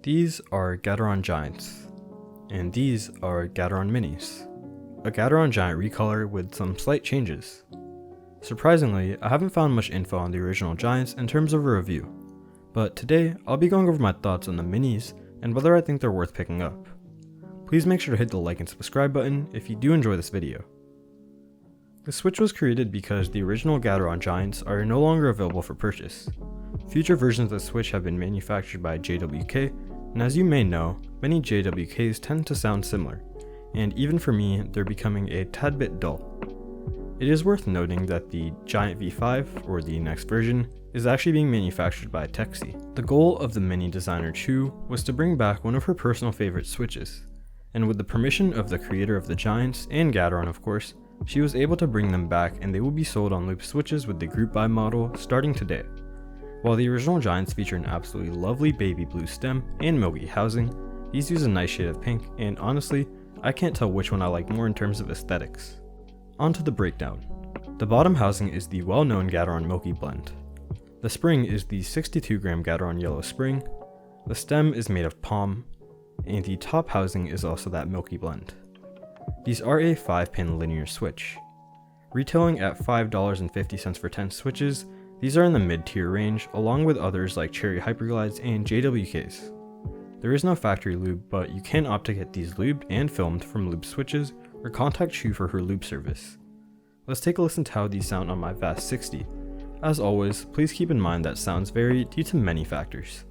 These are Gateron Giants, and these are Gateron Minis, a Gateron Giant recolor with some slight changes. Surprisingly, I haven't found much info on the original Giants in terms of a review, but today I'll be going over my thoughts on the Minis and whether I think they're worth picking up. Please make sure to hit the like and subscribe button if you do enjoy this video. The Switch was created because the original Gateron Giants are no longer available for purchase. Future versions of the Switch have been manufactured by JWK, and as you may know, many JWKs tend to sound similar, and even for me, they're becoming a tad bit dull. It is worth noting that the Giant V5, or the next version, is actually being manufactured by Texi. The goal of the Mini designer Chu was to bring back one of her personal favorite Switches, and with the permission of the creator of the Giants, and Gateron of course, she was able to bring them back and they will be sold on Loop Switches with the Group Buy model starting today. While the original Giants feature an absolutely lovely baby blue stem and milky housing, these use a nice shade of pink, and honestly, I can't tell which one I like more in terms of aesthetics. On to the breakdown. The bottom housing is the well-known Gateron Milky Blend. The spring is the 62-gram Gateron Yellow Spring, the stem is made of palm, and the top housing is also that Milky Blend. These are a 5-pin linear switch. Retailing at $5.50 for 10 switches, these are in the mid-tier range, along with others like Cherry Hyperglides and JWKs. There is no factory lube, but you can opt to get these lubed and filmed from Lube Switches, or contact Chu for her lube service. Let's take a listen to how these sound on my VAS 60. As always, please keep in mind that sounds vary due to many factors.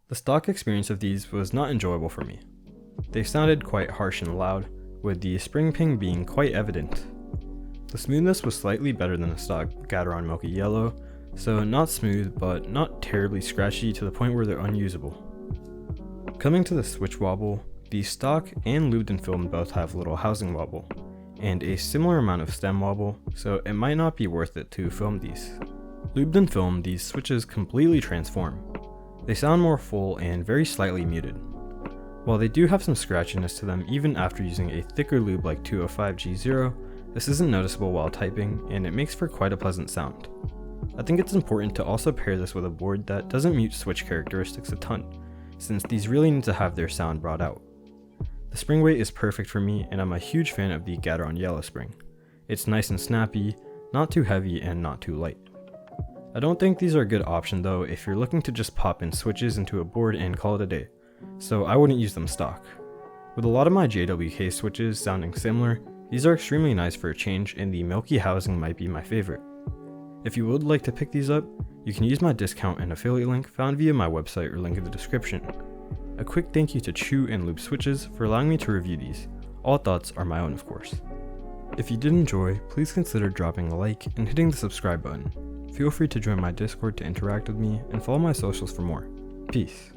The stock experience of these was not enjoyable for me. They sounded quite harsh and loud, with the spring ping being quite evident. The smoothness was slightly better than the stock Gateron Milky Yellow, so not smooth but not terribly scratchy to the point where they're unusable. Coming to the switch wobble, the stock and Lubed film both have little housing wobble, and a similar amount of stem wobble, so it might not be worth it to film these. Lubed film, these switches completely transform. They sound more full and very slightly muted. While they do have some scratchiness to them even after using a thicker lube like 205G0, this isn't noticeable while typing, and it makes for quite a pleasant sound. I think it's important to also pair this with a board that doesn't mute switch characteristics a ton, since these really need to have their sound brought out. The spring weight is perfect for me, and I'm a huge fan of the Gateron Yellow spring. It's nice and snappy, not too heavy and not too light. I don't think these are a good option though if you're looking to just pop in switches into a board and call it a day, so I wouldn't use them stock. With a lot of my JWK switches sounding similar, these are extremely nice for a change, and the milky housing might be my favorite. If you would like to pick these up, you can use my discount and affiliate link found via my website or link in the description. A quick thank you to Chew and Lube Switches for allowing me to review these. All thoughts are my own, of course. If you did enjoy, please consider dropping a like and hitting the subscribe button. Feel free to join my Discord to interact with me and follow my socials for more. Peace.